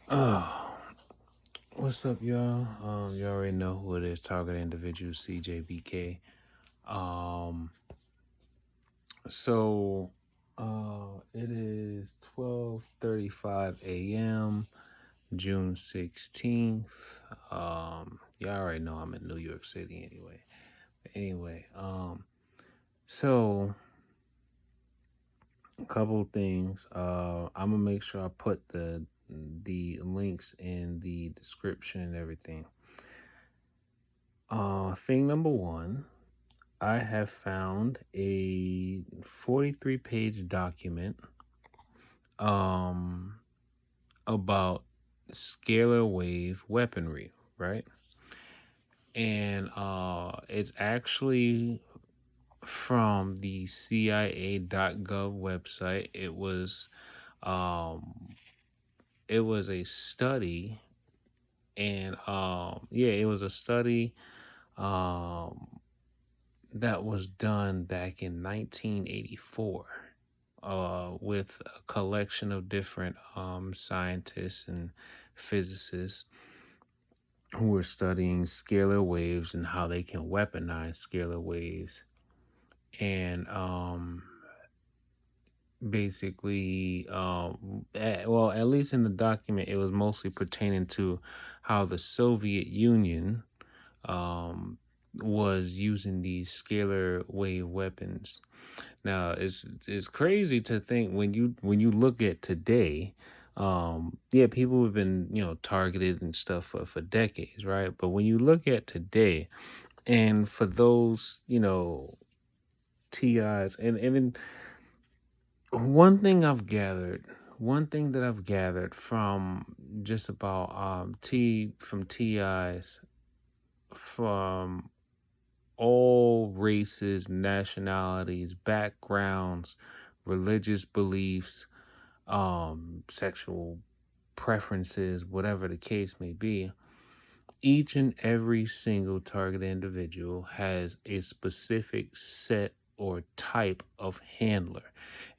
Oh, what's up, y'all? You already know who it is. Target individual CJBK. Um, so, it is 12:35 a.m. June 16th. You already know I'm in New York City anyway. Anyway, so a couple things. I'm gonna make sure I put the links in the description and everything. Thing number one, I have found a 43-page document um about scalar wave weaponry, right? And it's actually from the CIA.gov website. Um it was a study, and it was a study um that was done back in 1984 with a collection of different scientists and physicists who were studying scalar waves and how they can weaponize scalar waves. And basically, well, at least in the document, it was mostly pertaining to how the Soviet Union was using these scalar wave weapons. Now, it's crazy to think when you look at today. Yeah, people have been targeted and stuff for decades, right? But when you look at today, and for those TIs, and then one thing that I've gathered from just about TIs from all races, nationalities, backgrounds, religious beliefs, sexual preferences, whatever the case may be, each and every single target individual has a specific set or type of handler,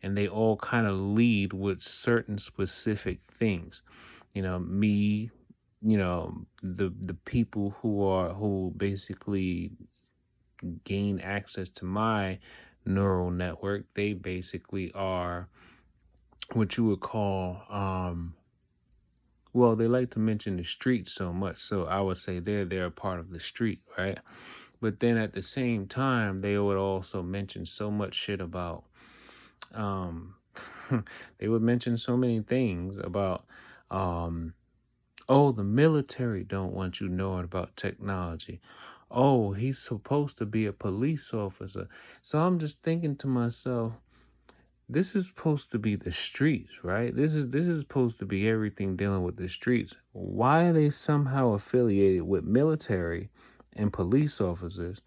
and they all kind of lead with certain specific things. Me, the people who basically gain access to my neural network, they basically are what you would call well, they like to mention the street so much, so I would say they're a part of the street, right? But then at the same time, they would also mention so much shit about um they would mention so many things about um oh, the military don't want you knowing about technology. Oh, he's supposed to be a police officer. So I'm just thinking to myself, this is supposed to be the streets, right? This is supposed to be everything dealing with the streets. Why are they somehow affiliated with military and police officers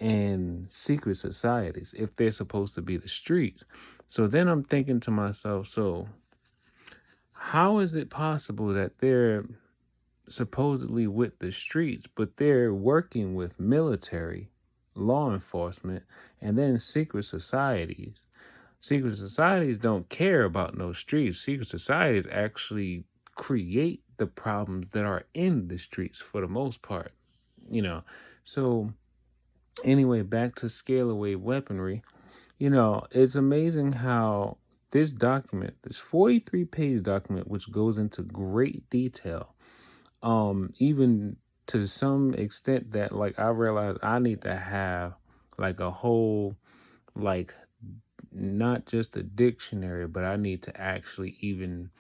and secret societies if they're supposed to be the streets? So then I'm thinking to myself, so how is it possible that they're supposedly with the streets, but they're working with military, law enforcement, and then secret societies? Secret societies don't care about no streets. Secret societies actually create the problems that are in the streets for the most part, you know. So anyway, back to scalar wave weaponry. It's amazing how this document, this 43-page document, which goes into great detail, even to some extent that like I realize I need to have like a whole like not just a dictionary, but I need to actually even,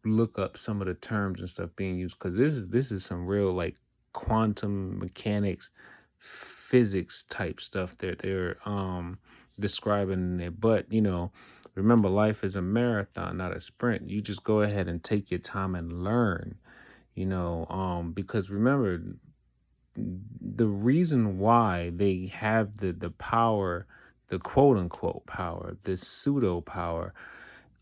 look up some of the terms and stuff being used, because this is some real like quantum mechanics, physics type stuff that they're describing it. But remember, life is a marathon, not a sprint. You just go ahead and take your time and learn. Because remember, the reason why they have the power, the quote unquote power, this pseudo power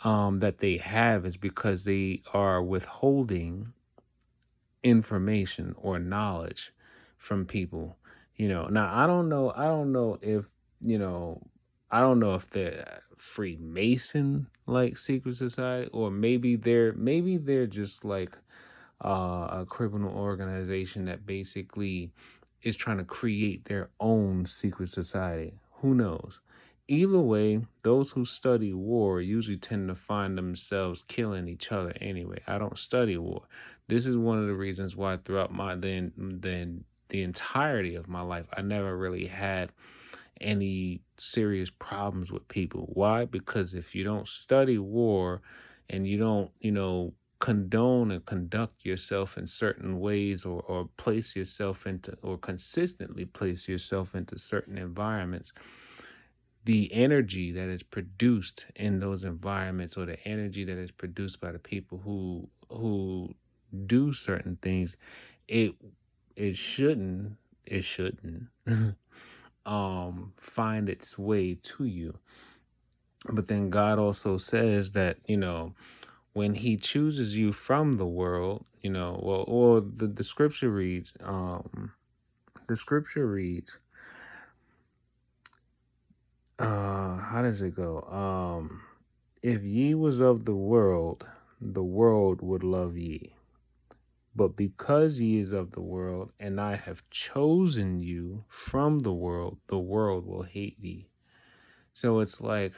that they have, is because they are withholding information or knowledge from people. Now I don't know if you know I don't know if they're Freemason like secret society, or maybe they're just like a criminal organization that basically is trying to create their own secret society. Who knows? Either way, those who study war usually tend to find themselves killing each other anyway. I don't study war. This is one of the reasons why throughout the entirety of my life, I never really had any serious problems with people. Why? Because if you don't study war and you don't, condone and conduct yourself in certain ways, or place yourself into, or consistently place yourself into certain environments, the energy that is produced in those environments, or the energy that is produced by the people who do certain things, it it shouldn't find its way to you. But then God also says that, when he chooses you from the world, well, or the scripture reads, the scripture reads, how does it go? If ye was of the world would love ye. But because ye is of the world, and I have chosen you from the world will hate thee. So it's like,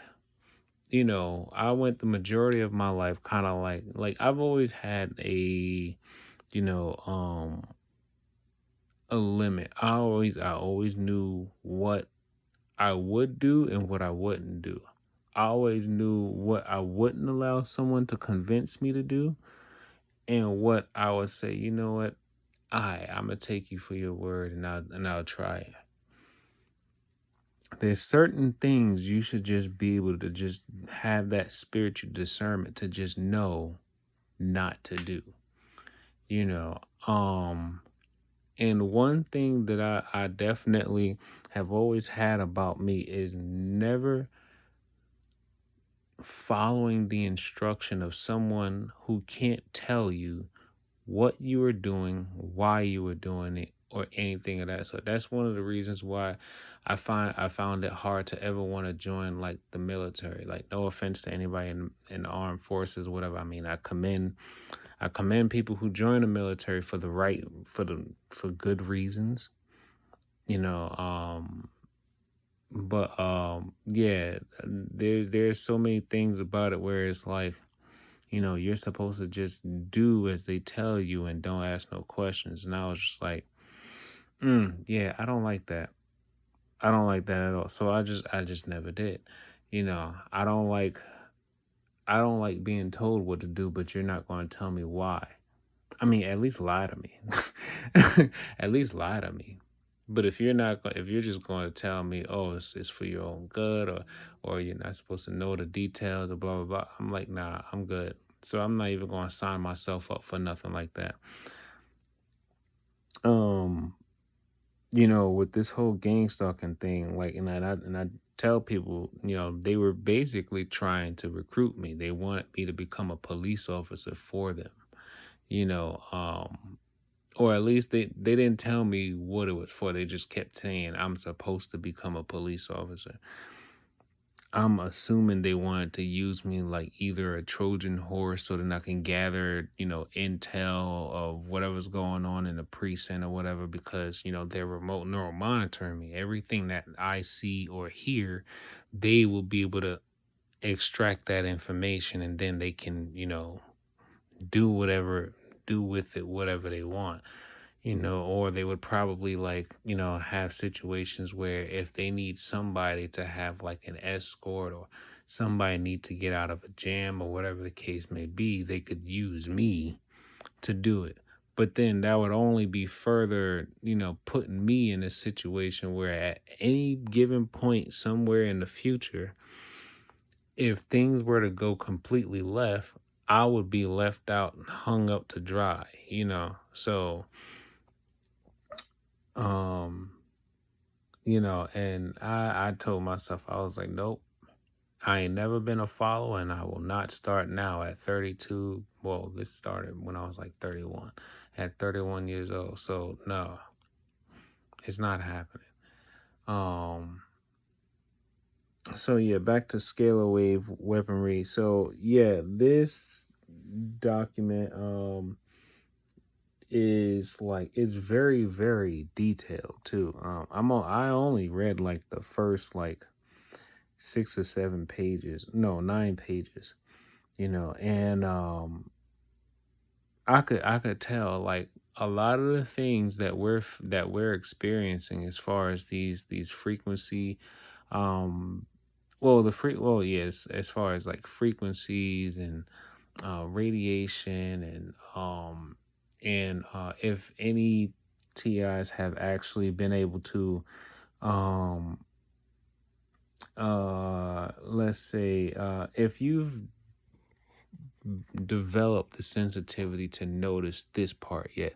I went the majority of my life kind of like I've always had you know, um, a limit. I always knew what I would do and what I wouldn't do. I always knew what I wouldn't allow someone to convince me to do, and what I would say, you know what, I'm gonna take you for your word, and I'll try it. There's certain things you should just be able to just have that spiritual discernment to just know not to do. You know, and one thing that I definitely have always had about me is never following the instruction of someone who can't tell you what you were doing, why you were doing it, or anything of that. So that's one of the reasons why I found it hard to ever want to join like the military. Like, no offense to anybody in the armed forces, whatever. I mean, I commend people who join the military for for good reasons, you know. But yeah, there's so many things about it where it's like, you're supposed to just do as they tell you and don't ask no questions. And I was just like, yeah, I don't like that. I don't like that at all. So I just never did. I don't like being told what to do, but you're not going to tell me why. I mean, at least lie to me. At least lie to me. But if you're just going to tell me, oh, it's for your own good, or you're not supposed to know the details, or blah blah blah, I'm like, nah, I'm good. So I'm not even going to sign myself up for nothing like that. Um, with this whole gang stalking thing, like, and I tell people, they were basically trying to recruit me. They wanted me to become a police officer for them. You know, or at least they didn't tell me what it was for. They just kept saying I'm supposed to become a police officer. I'm assuming they wanted to use me like either a Trojan horse so that I can gather, intel of whatever's going on in the precinct or whatever, because, they're remote neural monitoring me. Everything that I see or hear, they will be able to extract that information, and then they can, do whatever, do with it whatever they want. Or they would probably like, have situations where if they need somebody to have like an escort, or somebody need to get out of a jam, or whatever the case may be, they could use me to do it. But then that would only be further, putting me in a situation where at any given point somewhere in the future, if things were to go completely left, I would be left out and hung up to dry, So, um, and I told myself, I was like, nope, I ain't never been a follower, and I will not start now at 32. Well, this started when I was like 31, at 31 years old. So no, it's not happening. Um, So yeah, back to scalar wave weaponry. So yeah, this document is like, it's very very detailed too. I only read like the first like 6 or 7 pages, no, 9 pages, and I could tell like a lot of the things that we're experiencing as far as these frequency, um yes, as far as like frequencies and radiation and if any TIs have actually been able to um let's say if you've developed the sensitivity to notice this part yet,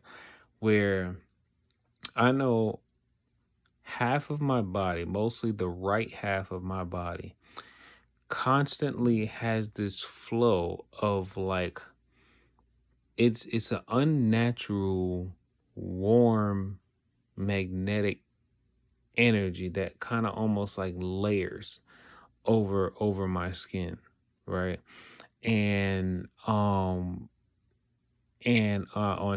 where I know half of my body, mostly the right half of my body, constantly has this flow of like, it's an unnatural warm magnetic energy that kind of almost like layers over my skin, right? And on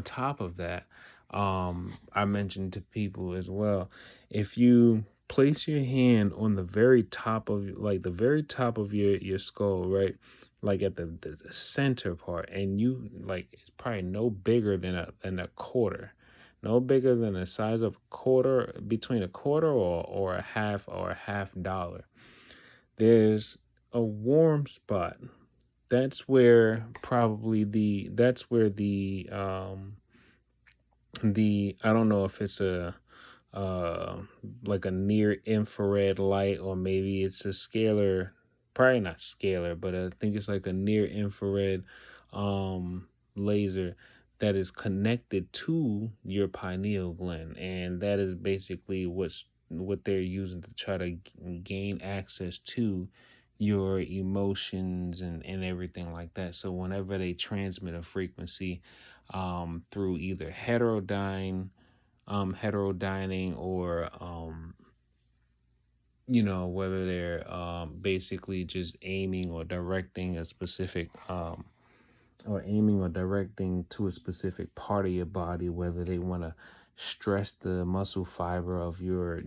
top of that, I mentioned to people as well, if you place your hand on the very top of, like the very top of your skull, right? Like at the center part, and you like, it's probably no bigger than a quarter, no bigger than the size of a quarter, between a quarter or a half dollar. There's a warm spot. That's where probably the I don't know if it's a uh like a near infrared light, or maybe it's a scalar, probably not scalar, but I think it's like a near infrared laser that is connected to your pineal gland, and that is basically what they're using to try to gain access to your emotions and everything like that. So whenever they transmit a frequency through either heterodyning, or whether they're basically just aiming or directing a specific or aiming or directing to a specific part of your body, whether they want to stress the muscle fiber of your,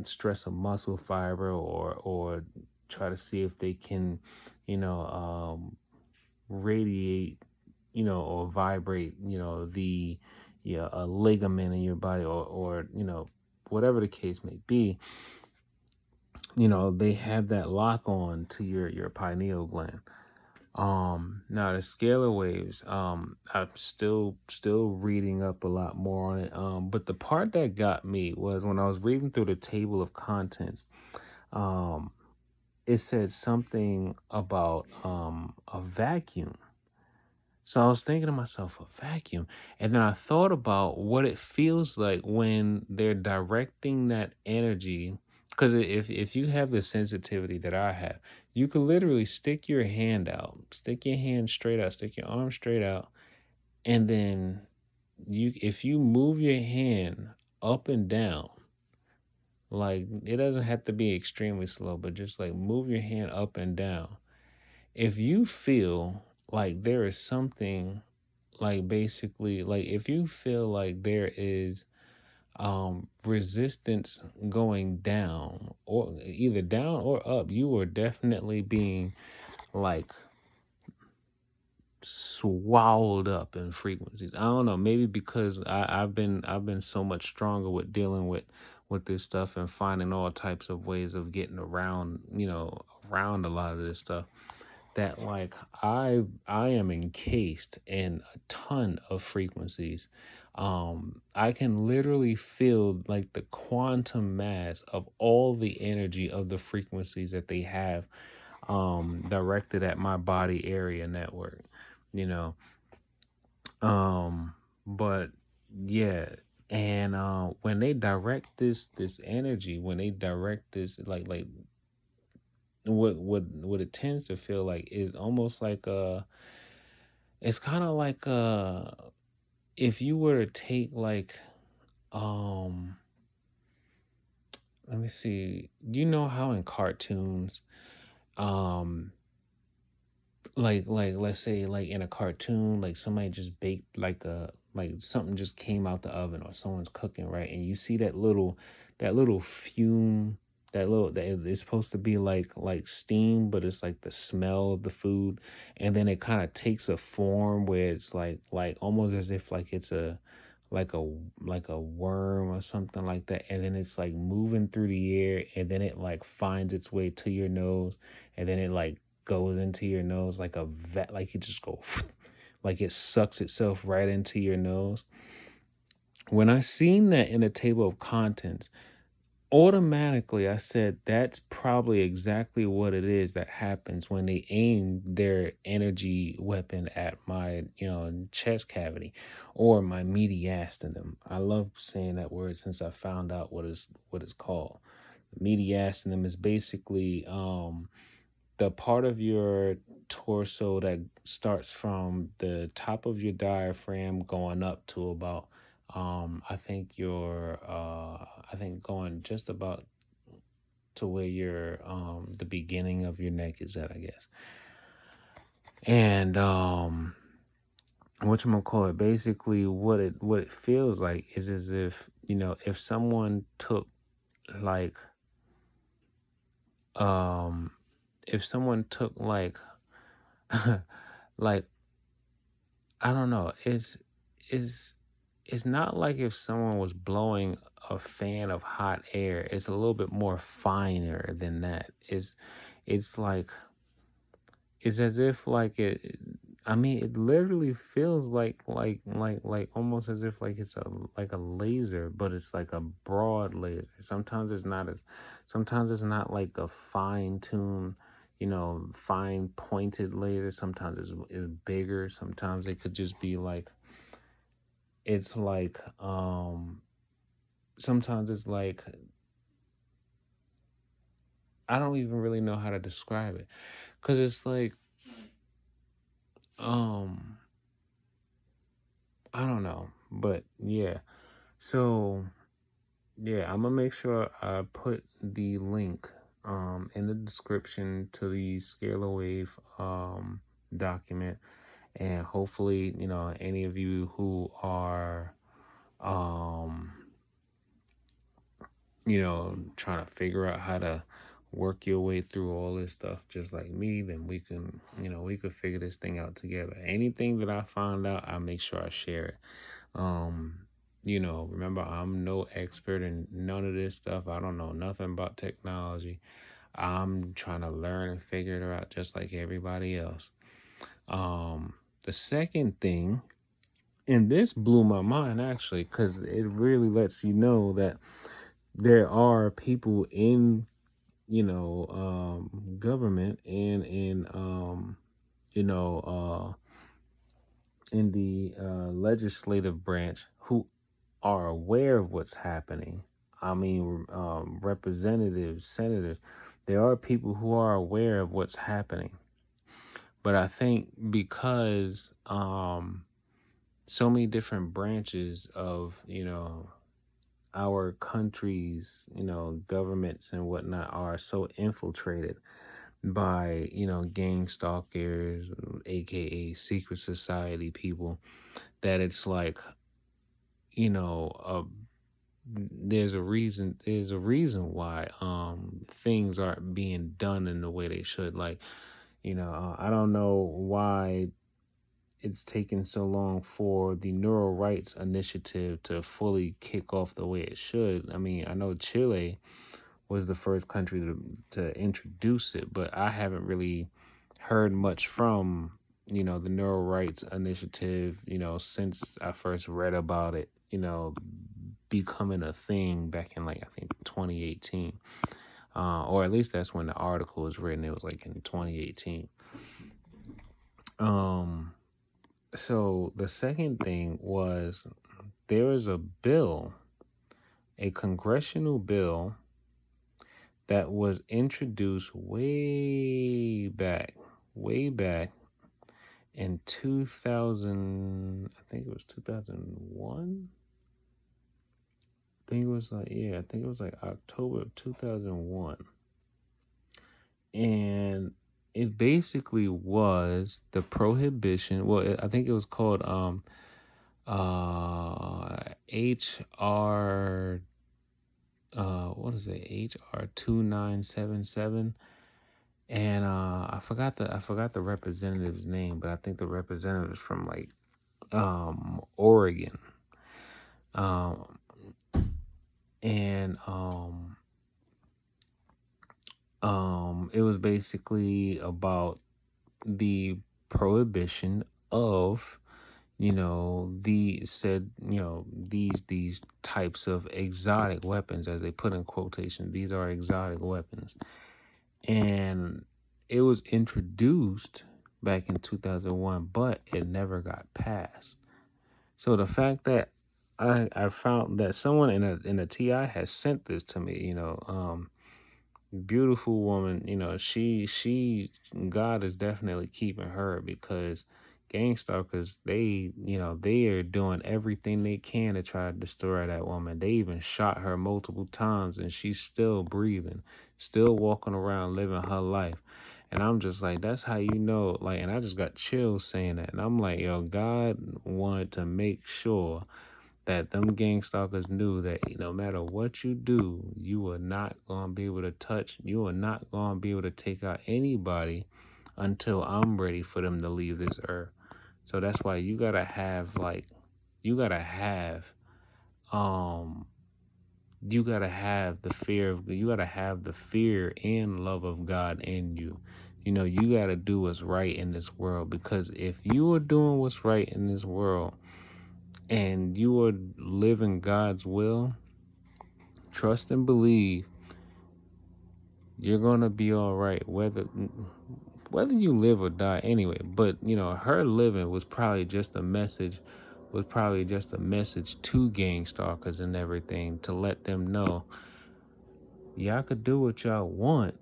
stress a muscle fiber, or try to see if they can, radiate, or vibrate, the yeah, a ligament in your body, or whatever the case may be. They have that lock on to your pineal gland. Now the scalar waves, I'm still reading up a lot more on it. But the part that got me was when I was reading through the table of contents. Um, it said something about a vacuum. So I was thinking to myself, a vacuum. And then I thought about what it feels like when they're directing that energy. Because if you have the sensitivity that I have, you could literally stick your hand out, stick your hand straight out, stick your arm straight out, and then if you move your hand up and down, like it doesn't have to be extremely slow, but just like move your hand up and down. If you feel like there is something, like basically, like if you feel like there is resistance going down, or either down or up, you are definitely being like swallowed up in frequencies. I don't know, maybe because I've been so much stronger with dealing with this stuff and finding all types of ways of getting around, around a lot of this stuff, that like I am encased in a ton of frequencies. I can literally feel like the quantum mass of all the energy of the frequencies that they have directed at my body area network, you know. But yeah, and when they direct this energy, when they direct this, like what it tends to feel like is almost like it's kind of like if you were to take like um let me see. You know how in cartoons, um, like let's say like in a cartoon, like somebody just baked like something just came out the oven or someone's cooking, right? And you see that little fume, that it's supposed to be like steam, but it's like the smell of the food, and then it kind of takes a form where it's like almost as if like it's like a like a worm or something like that, and then it's like moving through the air, and then it like finds its way to your nose, and then it like goes into your nose like a vet, like it just go like it sucks itself right into your nose. When I seen that in the table of contents, automatically I said that's probably exactly what it is that happens when they aim their energy weapon at my chest cavity or my mediastinum. I love saying that word since I found out what it's called. Mediastinum is basically the part of your torso that starts from the top of your diaphragm going up to about I think going just about to where your the beginning of your neck is at, I guess. And whatchamacallit, basically what it feels like is as if, if someone took like um if someone took like I don't know. It's not like if someone was blowing a fan of hot air. It's a little bit more finer than that. It's like it's as if like it I mean it literally feels like almost as if like it's a laser, but it's like a broad laser. Sometimes it's not like a fine tune, fine pointed laser. Sometimes it's bigger. Sometimes it could just be like it's like sometimes it's like I don't even really know how to describe it, because it's like um I don't know, but yeah. So yeah, I'm gonna make sure I put the link in the description to the Scalar Wave document, and hopefully, any of you who are um trying to figure out how to work your way through all this stuff just like me, then we could figure this thing out together. Anything that I found out, I make sure I share it. Um, remember, I'm no expert in none of this stuff. I don't know nothing about technology. I'm trying to learn and figure it out just like everybody else. The second thing, and this blew my mind actually, because it really lets you know that there are people in government and you know in the legislative branch who are aware of what's happening. I mean, representatives, senators, there are people who are aware of what's happening. But I think because so many different branches of, our countries, governments and whatnot are so infiltrated by, gang stalkers, aka secret society people, that it's like, you know, uh, there's a reason why things aren't being done in the way they should. Like, I don't know why it's taken so long for the neural rights initiative to fully kick off the way it should. I mean, I know Chile was the first country to introduce it, but I haven't really heard much from, the neural rights initiative, since I first read about it, becoming a thing back in like I think 2018. Or at least that's when the article was written. It was like in 2018. Um so the second thing was there was a congressional bill that was introduced way back in 2000, I think it was 2001, think it was like, yeah, I think it was like October of 2001. And it basically was the prohibition. Well, I think it was called HR what is it, HR 2977. And I forgot the representative's name, but I think the representative is from like Oregon. Um and it was basically about the prohibition of, these types of exotic weapons, as they put in quotation. These are exotic weapons. And it was introduced back in 2001, but it never got passed. So the fact that I found that someone in a TI has sent this to me, beautiful woman, she God is definitely keeping her, because gang stalkers, they are doing everything they can to try to destroy that woman. They even shot her multiple times and she's still breathing, still walking around living her life. And I'm just like, that's how like, and I just got chills saying that. And I'm like, yo, God wanted to make sure that them gang stalkers knew that no matter what you do, you are not going to be able to touch, you are not going to be able to take out anybody until I'm ready for them to leave this earth. So that's why you got to have, like, you got to have, um, you got to have the fear of, you got to have the fear and love of God in you. You got to do what's right in this world, because if you are doing what's right in this world, and you are living God's will, trust and believe you're gonna be all right, whether you live or die anyway. But her living was probably just a message to gang stalkers and everything, to let them know y'all could do what y'all want,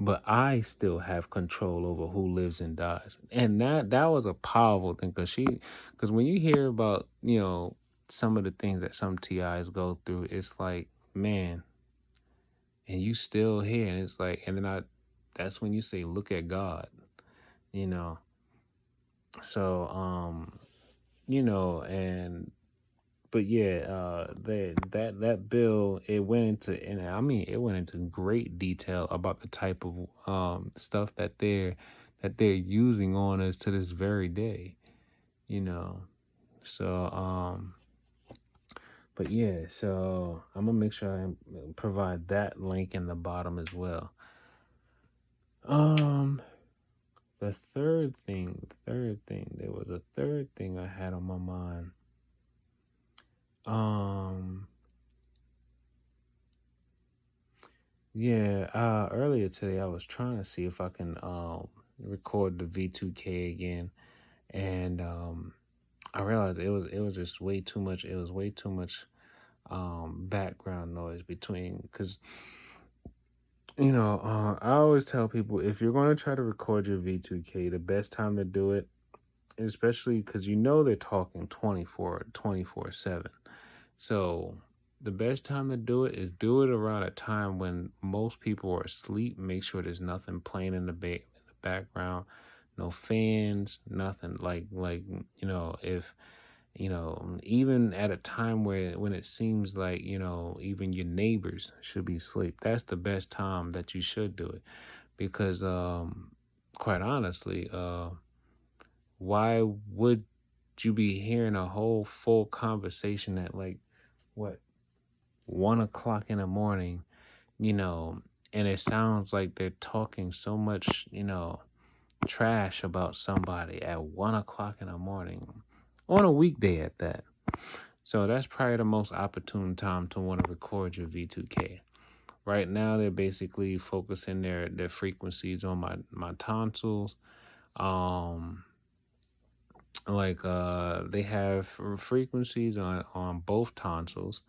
but I still have control over who lives and dies. And that was a powerful thing, because when you hear about, some of the things that some TIs go through, it's like, man, and you still here, and it's like, and then that's when you say, look at God, you know. So, and but yeah, that bill, it went into, and I mean, it went into great detail about the type of stuff that they're using on us to this very day, you know. So but yeah, so I'm gonna make sure I provide that link in the bottom as well. Um, the there was a third thing I had on my mind. Um, Yeah, earlier today I was trying to see if I can record the V2K again, and I realized it was just way too much. It was way too much background noise between, because I always tell people, if you're going to try to record your V2K, the best time to do it, especially because they're talking 24/7. So the best time to do it is do it around a time when most people are asleep. Make sure there's nothing playing in the background, no fans, nothing. Like if even at a time when it seems like even your neighbors should be asleep, that's the best time that you should do it, because quite honestly, why would you be hearing a whole full conversation at like what 1 o'clock in the morning, you know, and it sounds like they're talking so much, trash about somebody at 1 o'clock in the morning on a weekday at that. So that's probably the most opportune time to want to record your V2K. Right now, they're basically focusing their frequencies on my tonsils. Um, they have frequencies on both tonsils.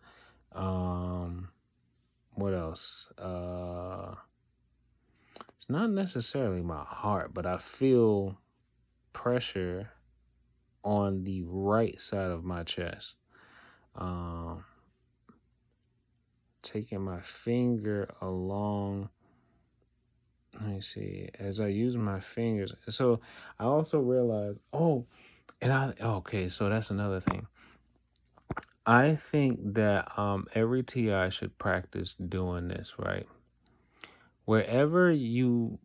Um, what else? It's not necessarily my heart, but I feel pressure on the right side of my chest. Um, taking my finger along. Let me see. As I use my fingers, so I also realized. Okay. So that's another thing. I think that every TI should practice doing this, right? Wherever you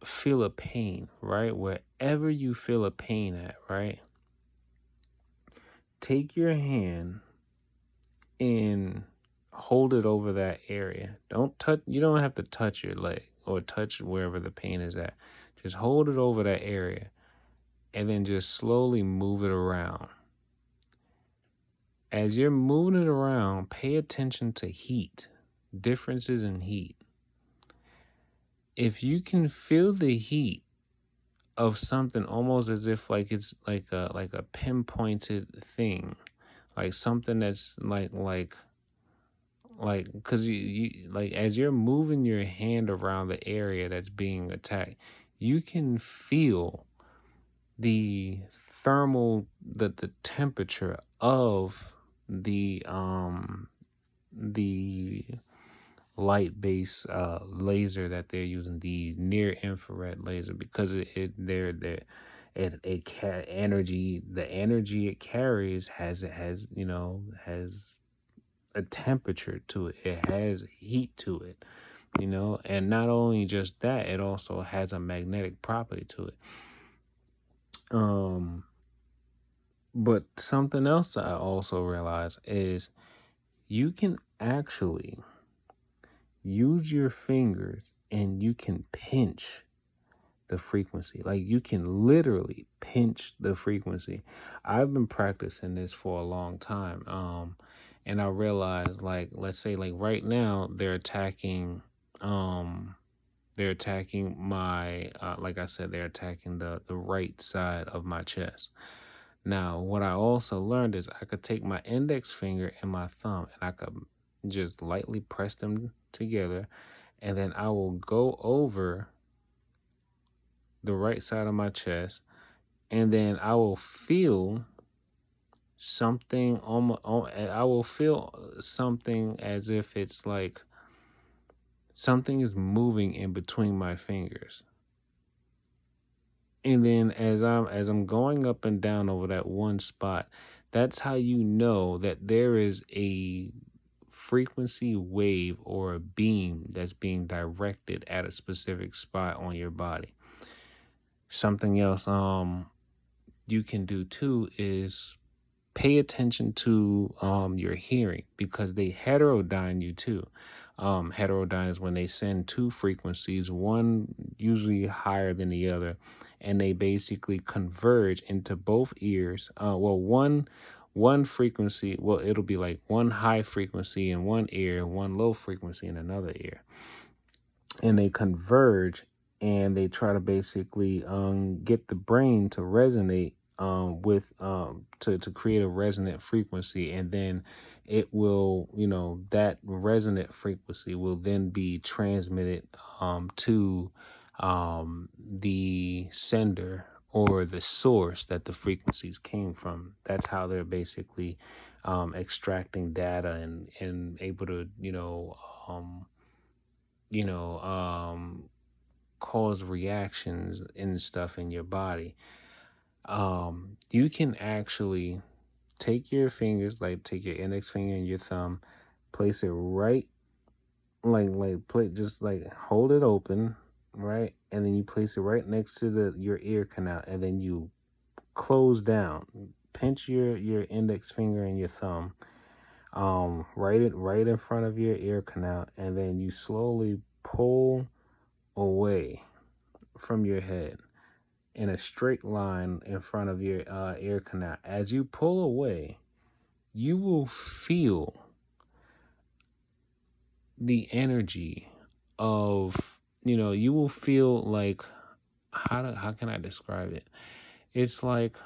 feel a pain, right? Wherever you feel a pain at, right? Take your hand and hold it over that area. Don't touch, you don't have to touch your leg or touch wherever the pain is at. Just hold it over that area and then just slowly move it around. As you're moving it around, pay attention to heat, differences in heat. If you can feel the heat of something almost as if like it's like a pinpointed thing, like something that's like because you like as you're moving your hand around the area that's being attacked, you can feel the the temperature of the light based laser that they're using, the near infrared laser, because energy, the energy it carries has has a temperature to it. It has heat to it, and not only just that, it also has a magnetic property to it. But something else I also realized is you can actually use your fingers and you can pinch the frequency. Like you can literally pinch the frequency. I've been practicing this for a long time. And I realized, like, let's say like right now they're attacking my like I said, they're attacking the right side of my chest. Now, what I also learned is I could take my index finger and my thumb and I could just lightly press them together, and then I will go over the right side of my chest, and then I will feel something I will feel something as if it's like something is moving in between my fingers. And then as I'm going up and down over that one spot, that's how you know that there is a frequency wave or a beam that's being directed at a specific spot on your body. Something else you can do too is pay attention to your hearing, because they heterodyne you too. Heterodyne is when they send two frequencies, one usually higher than the other, and they basically converge into both ears. One frequency, well, it'll be like one high frequency in one ear and one low frequency in another ear, and they converge, and they try to basically get the brain to resonate with to create a resonant frequency, and then it will, that resonant frequency will then be transmitted to the sender or the source that the frequencies came from. That's how they're basically extracting data and able to you know cause reactions and stuff in your body. You can actually take your fingers, like take your index finger and your thumb, place it right, just like hold it open, right, and then you place it right next to your ear canal, and then you close down, pinch your index finger and your thumb, right in front of your ear canal, and then you slowly pull away from your head in a straight line in front of your ear canal. As you pull away, you will feel the energy of, you will feel like, how can I describe it? It's like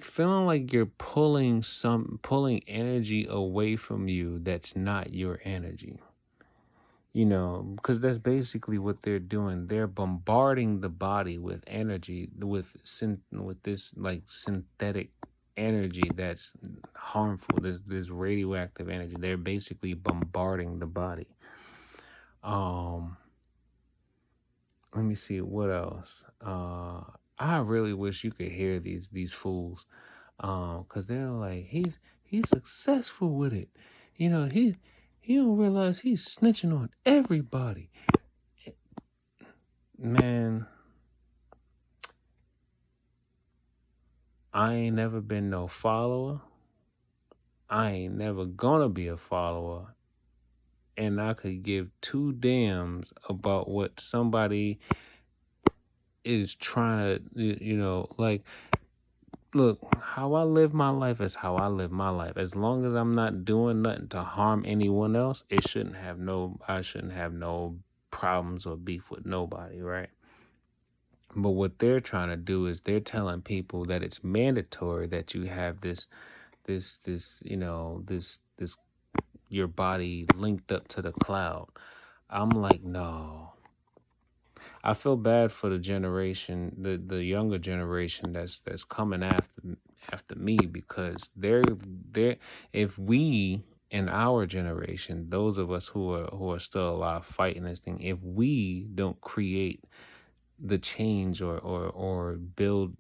feeling like you're pulling energy away from you that's not your energy. Because that's basically what they're doing. They're bombarding the body with energy, with this like synthetic energy that's harmful, this radioactive energy. They're basically bombarding the body. Um, Let me see what else. I really wish you could hear these fools, cause they're like, he's successful with it. You know, he don't realize he's snitching on everybody. Man, I ain't never been no follower. I ain't never gonna be a follower. And I could give two damns about what somebody is trying to, like, look, how I live my life is how I live my life. As long as I'm not doing nothing to harm anyone else, I shouldn't have no problems or beef with nobody, right? But what they're trying to do is they're telling people that it's mandatory that you have this your body linked up to the cloud. I'm like, no. I feel bad for the generation, the younger generation that's coming after me, because they're if we in our generation, those of us who are still alive fighting this thing, if we don't create the change or build,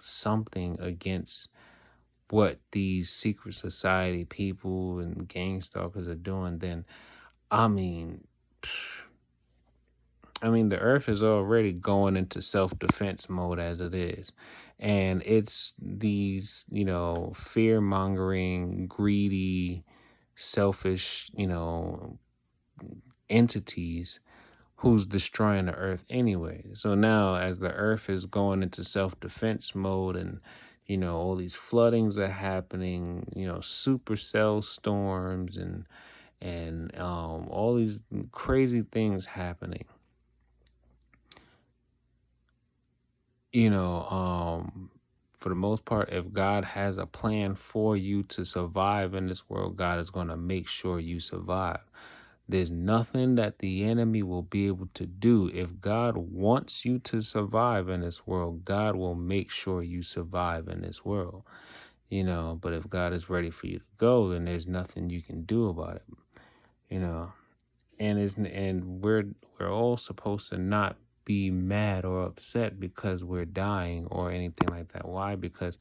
something against what these secret society people and gang stalkers are doing, then I mean, the earth is already going into self-defense mode as it is. And it's these, fear-mongering, greedy, selfish, entities who's destroying the earth anyway. So now as the earth is going into self-defense mode and, all these floodings are happening, supercell storms and all these crazy things happening. For the most part, if God has a plan for you to survive in this world, God is going to make sure you survive. There's nothing that the enemy will be able to do. If God wants you to survive in this world, God will make sure you survive in this world. But if God is ready for you to go, then there's nothing you can do about it. And we're all supposed to not be mad or upset because we're dying or anything like that. Why? Because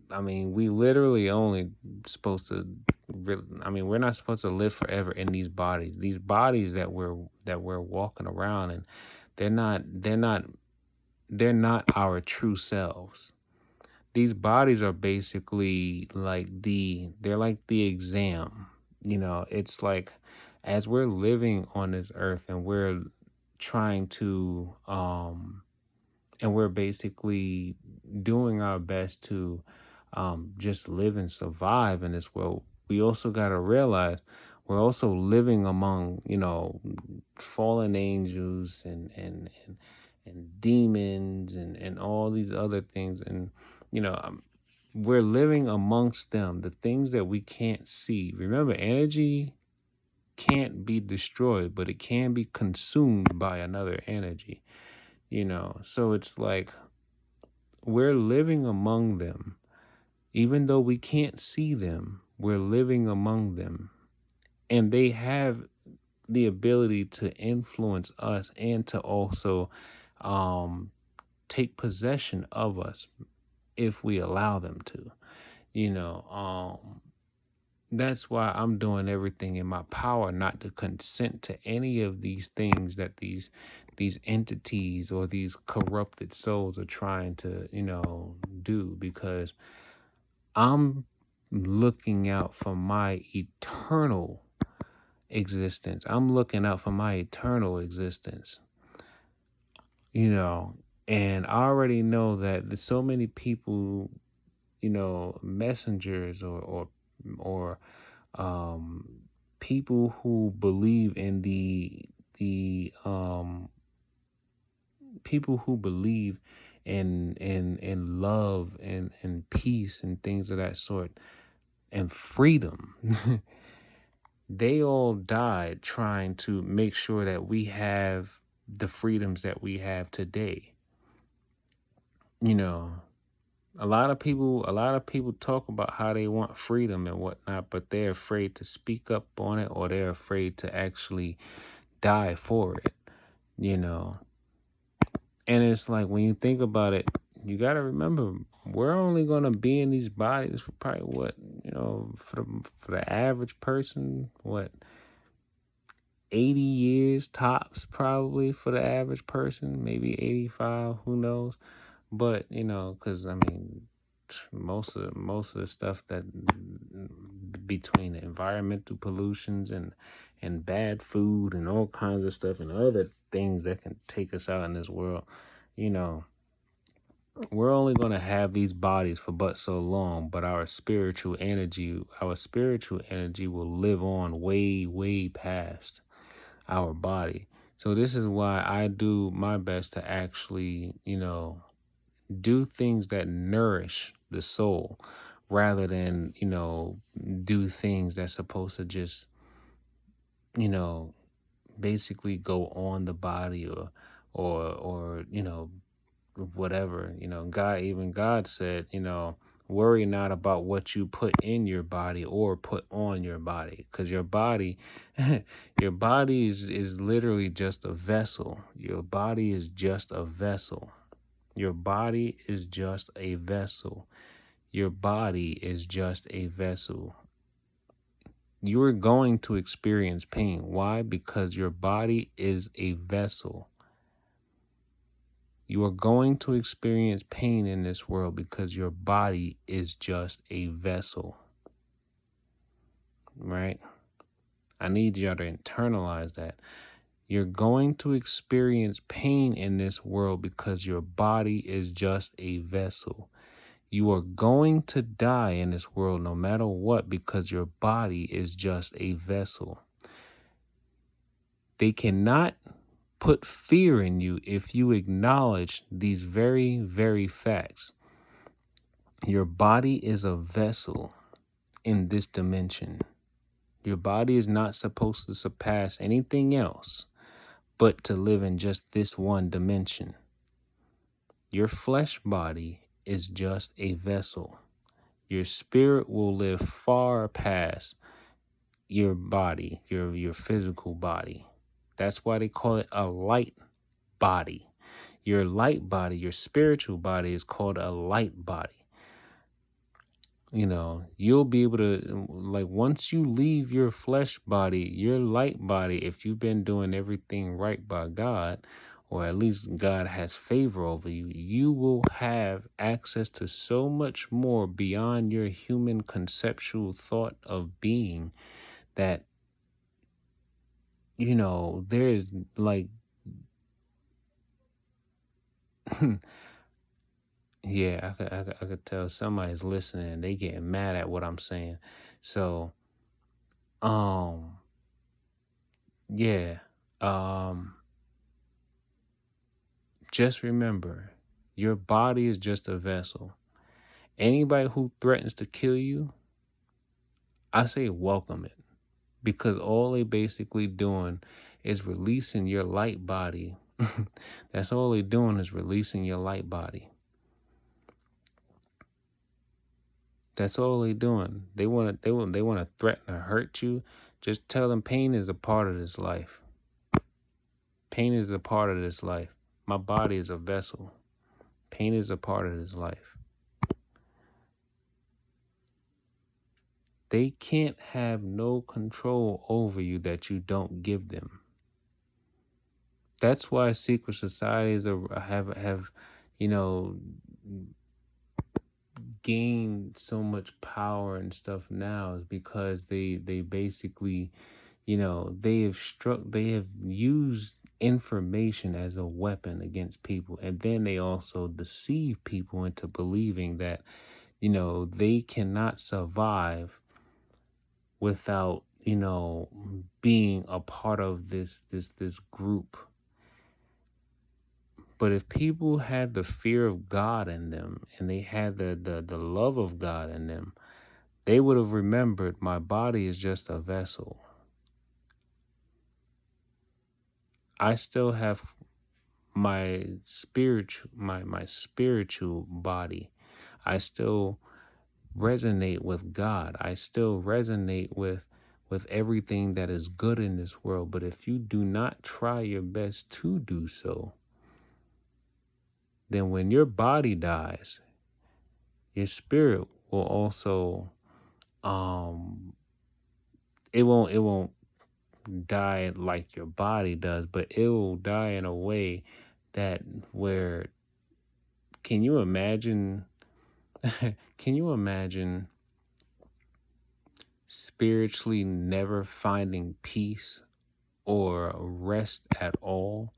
we literally only supposed to we're not supposed to live forever in these bodies that we're walking around, and they're not our true selves. These bodies are basically they're like the exam. It's like, as we're living on this earth and we're trying to and we're basically doing our best to just live and survive in this world, we also got to realize we're also living among, fallen angels and demons and all these other things. And, we're living amongst them, the things that we can't see. Remember, energy can't be destroyed, but it can be consumed by another energy, So it's like we're living among them. Even though we can't see them, we're living among them. And they have the ability to influence us and to also take possession of us if we allow them to. That's why I'm doing everything in my power not to consent to any of these things that these entities or these corrupted souls are trying to, do, because I'm looking out for my eternal existence. I'm looking out for my eternal existence. And I already know that there's so many people, messengers or people who believe in the people who believe in love and peace and things of that sort and freedom. They all died trying to make sure that we have the freedoms that we have today. A lot of people talk about how they want freedom and whatnot, but they're afraid to speak up on it, or they're afraid to actually die for it, you know. And it's like, when you think about it, you got to remember, we're only going to be in these bodies for probably what, for the average person, what, 80 years tops, probably, for the average person, maybe 85, who knows. But, because I mean, most of the stuff that, between the environmental pollutions and bad food and all kinds of stuff and other things that can take us out in this world, you know, we're only going to have these bodies for but so long, but our spiritual energy will live on way, way past our body. So this is why I do my best to actually, do things that nourish the soul, rather than, do things that's supposed to just, you know, basically go on the body, or whatever. God said, worry not about what you put in your body or put on your body, because your body your body is literally just a vessel. Your body is just a vessel. Your body is just a vessel. Your body is just a vessel. You're going to experience pain. Why? Because your body is a vessel. You are going to experience pain in this world because your body is just a vessel. Right? I need y'all to internalize that. You're going to experience pain in this world because your body is just a vessel. You are going to die in this world no matter what, because your body is just a vessel. They cannot put fear in you if you acknowledge these very, very facts. Your body is a vessel in this dimension. Your body is not supposed to surpass anything else but to live in just this one dimension. Your flesh body is just a vessel. Your spirit will live far past your body, your physical body. That's why they call it a light body. Your light body, your spiritual body, is called a light body. You'll be able to, like, once you leave your flesh body, your light body, if you've been doing everything right by God, or at least God has favor over you, you will have access to so much more beyond your human conceptual thought of being, that, there's like, yeah, I could tell somebody's listening and they getting mad at what I'm saying. So, um, yeah, um, just remember, your body is just a vessel. Anybody who threatens to kill you, I say welcome it, because all they basically doing is releasing your light body. That's all they doing, is releasing your light body. That's all they doing. They want to threaten to hurt you. Just tell them pain is a part of this life. Pain is a part of this life. My body is a vessel. Pain is a part of this life. They can't have no control over you that you don't give them. That's why secret societies have gained so much power and stuff now, is because they basically, they have used information as a weapon against people, and then they also deceive people into believing that, they cannot survive without, being a part of this group. But if people had the fear of God in them, and they had the love of God in them, they would have remembered, my body is just a vessel. I still have my spiritual body. I still resonate with God. I still resonate with everything that is good in this world. But if you do not try your best to do so, then when your body dies, your spirit will also it won't die like your body does, but it will die in a way that where can you imagine can you imagine spiritually never finding peace or rest at all?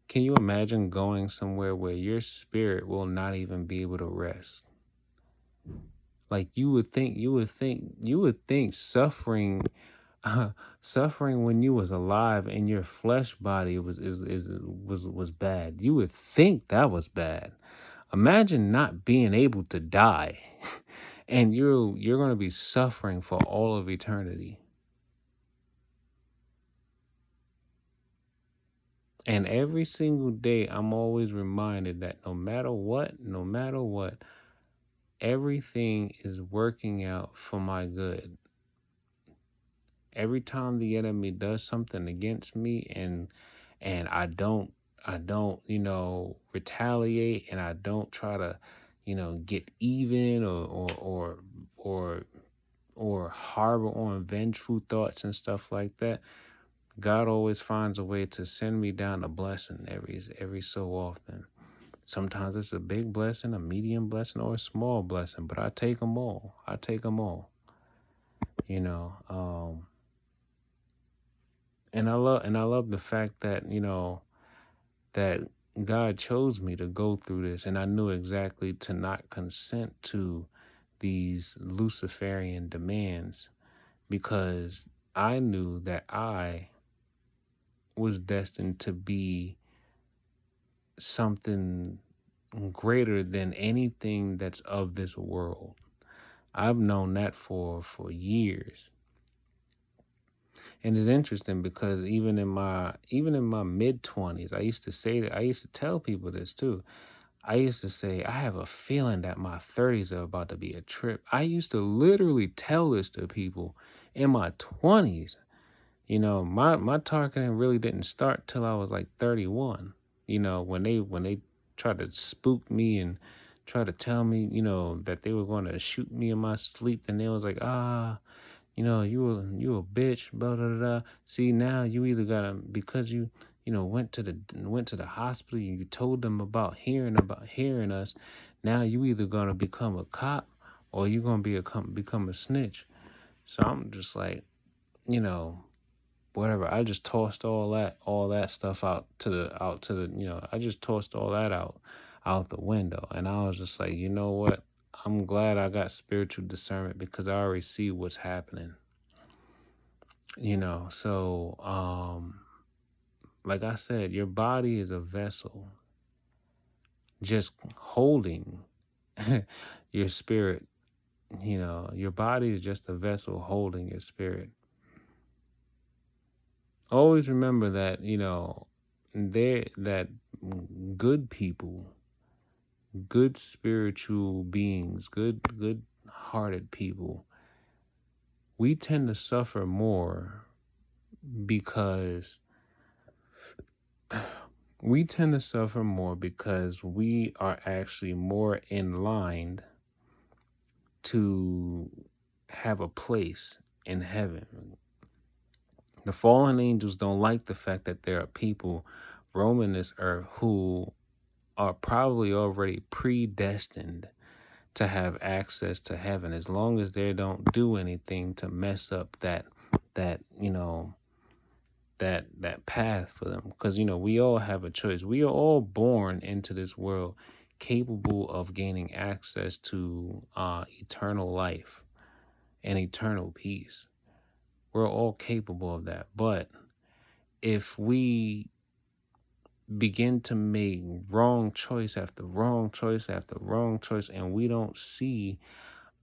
Can you imagine going somewhere where your spirit will not even be able to rest? Like you would think suffering, suffering when you was alive in your flesh body was bad. You would think that was bad. Imagine not being able to die, and you're gonna be suffering for all of eternity. And every single day, I'm always reminded that no matter what, everything is working out for my good. Every time the enemy does something against me and I don't, retaliate, and I don't try to, get even or or harbor on vengeful thoughts and stuff like that, God always finds a way to send me down a blessing every so often. Sometimes it's a big blessing, a medium blessing, or a small blessing, but I take them all. I take them all. You know, and I love the fact that that God chose me to go through this, and I knew exactly to not consent to these Luciferian demands, because I knew that I was destined to be something greater than anything that's of this world. I've known that for years. And it's interesting because even in my mid 20s, I used to say that I used to tell people this too. I used to say, I have a feeling that my 30s are about to be a trip. I used to literally tell this to people in my 20s. My targeting really didn't start till I was like 31. When they tried to spook me and try to tell me, that they were going to shoot me in my sleep, and they was like, you a bitch, blah blah blah. Blah. See, now you either gotta, because you went to the hospital, you told them about hearing us. Now you either gonna become a cop, or you gonna become a snitch. So I'm just like, you know, whatever. I just tossed all that stuff out to the. I just tossed all that out the window, and I was just like, you know what? I'm glad I got spiritual discernment, because I already see what's happening. So like I said, your body is a vessel just holding your spirit. Your body is just a vessel holding your spirit. Always remember that, that good people, good spiritual beings, good hearted people, we tend to suffer more because we are actually more in line to have a place in heaven. The fallen angels don't like the fact that there are people roaming this earth who are probably already predestined to have access to heaven, as long as they don't do anything to mess up that that path for them. Because we all have a choice. We are all born into this world capable of gaining access to eternal life and eternal peace. We're all capable of that. But if we begin to make wrong choice after wrong choice after wrong choice, and we don't see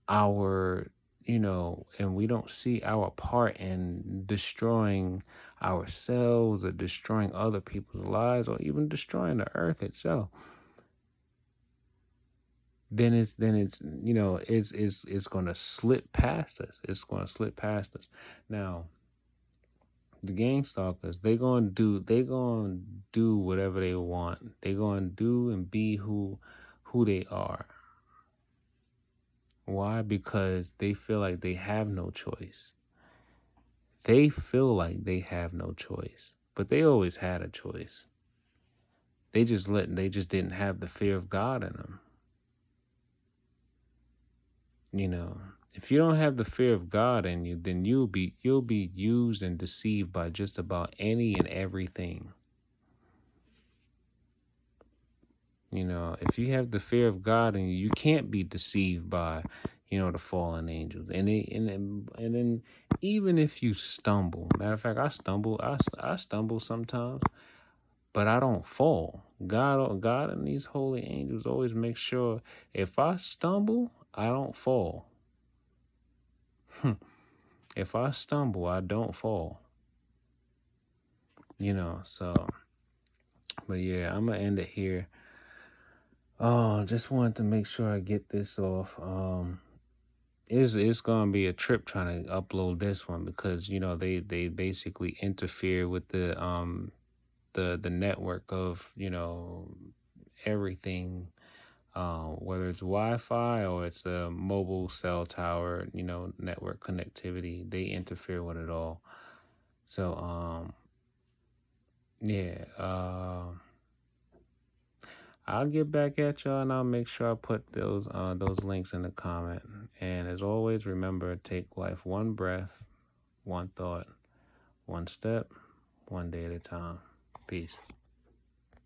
our and we don't see our part in destroying ourselves, or destroying other people's lives, or even destroying the earth itself, then it's it's gonna slip past us. It's gonna slip past us. Now, the gang stalkers, they gonna do whatever they want. They gonna do and be who they are. Why? Because they feel like they have no choice. They feel like they have no choice, but they always had a choice. They just didn't have the fear of God in them. If you don't have the fear of God in you, then you'll be used and deceived by just about any and everything. If you have the fear of God in you, you can't be deceived by, the fallen angels. And then even if you stumble, matter of fact, I stumble sometimes, but I don't fall. God and these holy angels always make sure if I stumble, I don't fall. If I stumble, I don't fall. So, but yeah, I'm gonna end it here. Oh, just wanted to make sure I get this off. It's gonna be a trip trying to upload this one because they basically interfere with the network of everything, whether it's Wi-Fi or it's a mobile cell tower, network connectivity. They interfere with it all. So yeah, I'll get back at y'all and I'll make sure I put those links in the comment. And as always, remember, take life one breath, one thought, one step, one day at a time. Peace.